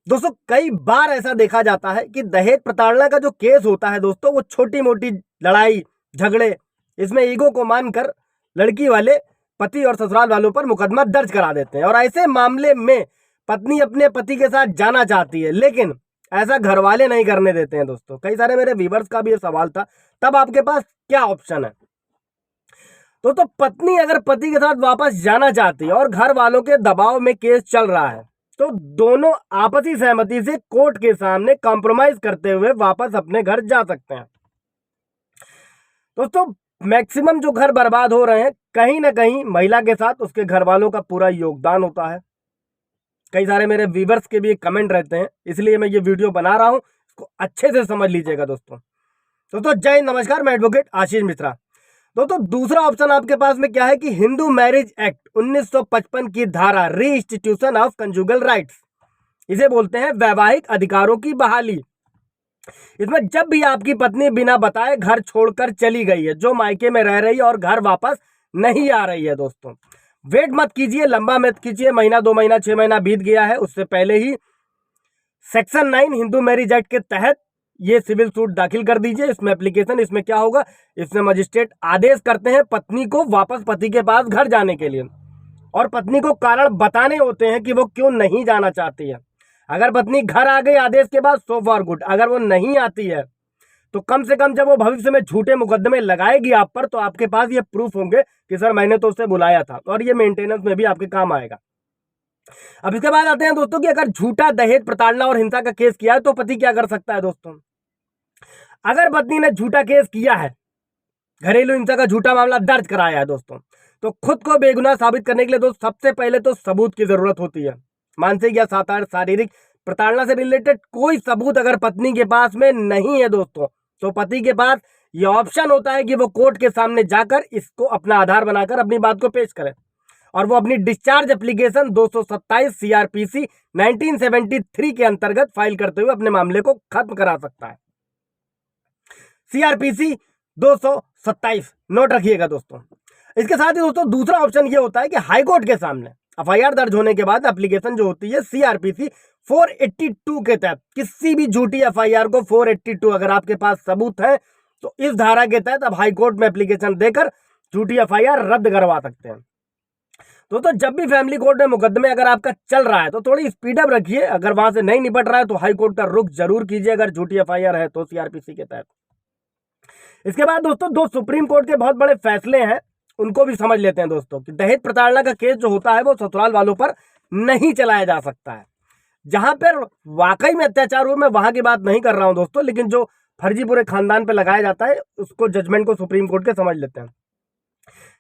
दोस्तों कई बार ऐसा देखा जाता है कि दहेज प्रताड़ना का जो केस होता है दोस्तों, वो छोटी मोटी लड़ाई झगड़े, इसमें ईगो को मानकर लड़की वाले पति और ससुराल वालों पर मुकदमा दर्ज करा देते हैं। और ऐसे मामले में पत्नी अपने पति के साथ जाना चाहती है, लेकिन ऐसा घर वाले नहीं करने देते हैं। दोस्तों कई सारे मेरे व्यूवर्स का भी ये सवाल था, तब आपके पास क्या ऑप्शन है? तो पत्नी अगर पति के साथ वापस जाना चाहती है और घर वालों के दबाव में केस चल रहा है, तो दोनों आपसी सहमति से कोर्ट के सामने कॉम्प्रोमाइज करते हुए वापस अपने घर जा सकते हैं। दोस्तों मैक्सिमम जो घर बर्बाद हो रहे हैं, कहीं ना कहीं महिला के साथ उसके घर वालों का पूरा योगदान होता है। कई सारे मेरे व्यूवर्स के भी कमेंट रहते हैं, इसलिए मैं ये वीडियो बना रहा हूं, इसको अच्छे से समझ लीजिएगा। दोस्तों जय हिंद, नमस्कार, मैं एडवोकेट आशीष मिश्रा। दोस्तों दूसरा ऑप्शन आपके पास में क्या है कि हिंदू मैरिज एक्ट 1955 की धारा रीइंस्टीट्यूशन ऑफ कंजुगल राइट्स, इसे बोलते हैं वैवाहिक अधिकारों की बहाली। इसमें जब भी आपकी पत्नी बिना बताए घर छोड़कर चली गई है, जो मायके में रह रही है और घर वापस नहीं आ रही है, दोस्तों वेट मत कीजिए, लंबा मत कीजिए, महीना 2 महीना 6 महीना बीत गया है, उससे पहले ही सेक्शन 9 हिंदू मैरिज एक्ट के तहत ये सिविल सूट दाखिल कर दीजिए। इसमें एप्लीकेशन, इसमें क्या होगा, इसमें मजिस्ट्रेट आदेश करते हैं पत्नी को वापस पति के पास घर जाने के लिए, और पत्नी को कारण बताने होते हैं कि वो क्यों नहीं जाना चाहती है। अगर पत्नी घर आ गई आदेश के बाद, सो फॉर गुड। अगर वो नहीं आती है तो कम से कम जब वो भविष्य में झूठे मुकदमे लगाएगी आप पर, तो आपके पास ये प्रूफ होंगे कि सर मैंने तो उसे बुलाया था, और ये मेंटेनेंस में भी आपके काम आएगा। अब इसके बाद आते हैं दोस्तों कि अगर झूठा दहेज प्रताड़ना और हिंसा का केस किया है तो पति क्या कर सकता है। दोस्तों अगर पत्नी ने झूठा केस किया है, घरेलू हिंसा का झूठा मामला दर्ज कराया है दोस्तों, तो खुद को बेगुनाह साबित करने के लिए दोस्तों सबसे पहले तो सबूत की जरूरत होती है। मानसिक या शारीरिक प्रताड़ना से रिलेटेड कोई सबूत अगर पत्नी के पास में नहीं है दोस्तों, तो पति के पास यह ऑप्शन होता है कि वो कोर्ट के सामने जाकर इसको अपना आधार बनाकर अपनी बात को पेश करे, और वो अपनी डिस्चार्ज एप्लीकेशन 227 सीआरपीसी 1973 के अंतर्गत फाइल करते हुए अपने मामले को खत्म करा सकता है। सीआरपीसी 227 नोट रखिएगा दोस्तों। इसके साथ ही दोस्तों दूसरा ऑप्शन ये होता है कि हाईकोर्ट के सामने एफआईआर दर्ज होने के बाद एप्लीकेशन जो होती है सीआरपीसी 482 के तहत, किसी भी झूठी एफआईआर को 482 अगर आपके पास सबूत है तो इस धारा के तहत अब हाईकोर्ट में एप्लीकेशन देकर झूठी एफआईआर रद्द करवा सकते हैं। दोस्तों जब भी फैमिली कोर्ट में मुकदमे अगर आपका चल रहा है तो थोड़ी स्पीड अप रखिए। अगर वहां से नहीं निपट रहा है तो हाईकोर्ट का रुख जरूर कीजिए, अगर झूठी एफआईआर है तो सीआरपीसी के तहत। इसके बाद दोस्तों दो सुप्रीम कोर्ट के बहुत बड़े फैसले हैं, उनको भी समझ लेते हैं दोस्तों। कि दहेज प्रताड़ना का केस जो होता है वो ससुराल वालों पर नहीं चलाया जा सकता है। जहां पर वाकई में अत्याचार हुआ, मैं वहां की बात नहीं कर रहा हूं दोस्तों, लेकिन जो फर्जी पूरे खानदान पे लगाया जाता है उसको, जजमेंट को सुप्रीम कोर्ट के समझ लेते हैं।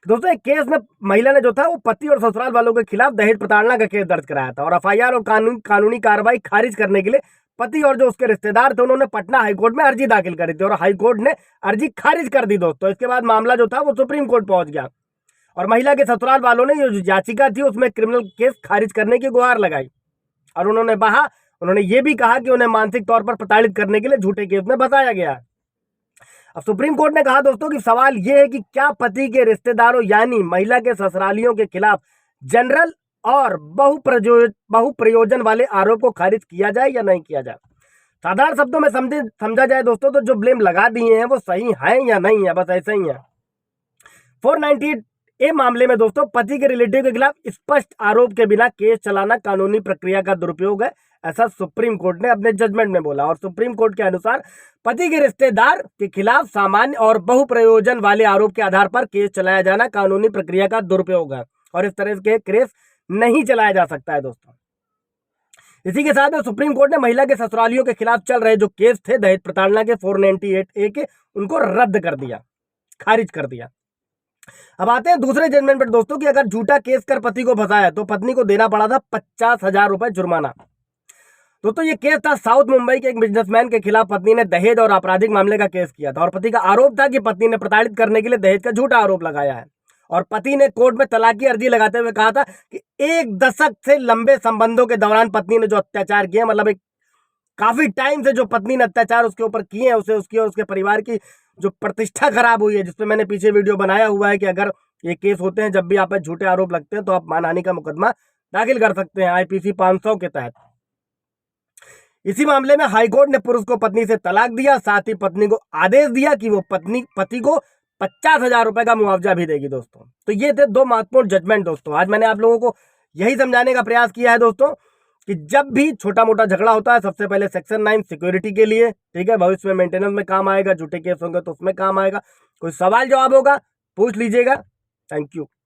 दोस्तों एक केस में महिला ने जो था वो पति और ससुराल वालों के खिलाफ दहेज प्रताड़ना का केस दर्ज कराया था, और एफआईआर और कानूनी कार्रवाई खारिज करने के लिए पति और जो उसके रिश्तेदार थे उन्होंने पटना हाईकोर्ट में अर्जी दाखिल करी थी, और हाईकोर्ट ने अर्जी खारिज कर दी दोस्तों। इसके बाद मामला जो था वो सुप्रीम कोर्ट पहुंच गया, और महिला के ससुराल वालों ने जो याचिका थी उसमें क्रिमिनल केस खारिज करने की गुहार लगाई, और उन्होंने ये भी कहा कि उन्हें मानसिक तौर पर प्रताड़ित करने के लिए झूठे केस में फंसाया गया है। अब सुप्रीम कोर्ट ने कहा दोस्तों कि सवाल यह है कि क्या पति के रिश्तेदारों यानी महिला के ससुरालियों के खिलाफ जनरल और बहुप्रयोजन वाले आरोप को खारिज किया जाए या नहीं किया जाए। साधारण शब्दों में समझा जाए दोस्तों तो जो ब्लेम लगा दिए हैं वो सही है या नहीं है, बस ऐसा ही है। 498 ए मामले में दोस्तों पति के रिलेटिव के खिलाफ स्पष्ट आरोप के बिना केस चलाना कानूनी प्रक्रिया का दुरुपयोग है, ऐसा सुप्रीम कोर्ट ने अपने जजमेंट में बोला। और सुप्रीम कोर्ट के अनुसार पति के रिश्तेदार के खिलाफ सामान्य और बहुप्रयोजन वाले आरोप के आधार पर केस चलाया जाना कानूनी प्रक्रिया का दुरुपयोग है, और इस तरह के केस नहीं चलाया जा सकता है दोस्तों। इसी के साथ सुप्रीम कोर्ट ने महिला के ससुरालियों के खिलाफ चल रहे जो केस थे दहेज प्रताड़ना के 498 ए के, उनको रद्द कर दिया, खारिज कर दिया। अब आते हैं दूसरे जजमेंट पर दोस्तों कि अगर झूठा केस कर पति को फंसाया तो पत्नी को देना पड़ा था 50,000 रुपए जुर्माना। दोस्तों ये केस था साउथ मुंबई के एक बिजनेसमैन के खिलाफ। पत्नी ने दहेज और आपराधिक मामले का केस किया था, और पति का आरोप था कि पत्नी ने प्रताड़ित करने के लिए दहेज का झूठा आरोप लगाया है, और पति ने कोर्ट में तलाक की अर्जी लगाते हुए कहा था कि 1 दशक से लंबे संबंधों के दौरान पत्नी ने जो अत्याचार किए, मतलब एक काफी टाइम से जो पत्नी ने अत्याचार उसके ऊपर किए हैं, उसे उसकी और उसके परिवार की जो प्रतिष्ठा खराब हुई है, जिसपे मैंने पीछे वीडियो बनाया हुआ है कि अगर ये केस होते हैं, जब भी आप पे झूठे आरोप लगते हैं तो आप मानहानि का मुकदमा दाखिल कर सकते हैं आईपीसी 500 के तहत। इसी मामले में हाईकोर्ट ने पुरुष को पत्नी से तलाक दिया, साथ ही पत्नी को आदेश दिया कि वो पति को 50,000 रुपए का मुआवजा भी देगी दोस्तों। तो ये थे दो महत्वपूर्ण जजमेंट दोस्तों। आज मैंने आप लोगों को यही समझाने का प्रयास किया है दोस्तों कि जब भी छोटा मोटा झगड़ा होता है, सबसे पहले सेक्शन 9 सिक्योरिटी के लिए, ठीक है, भविष्य में मेंटेनेंस में काम आएगा, झूठे केस होंगे तो उसमें काम आएगा। कोई सवाल जवाब होगा पूछ लीजिएगा। Thank you.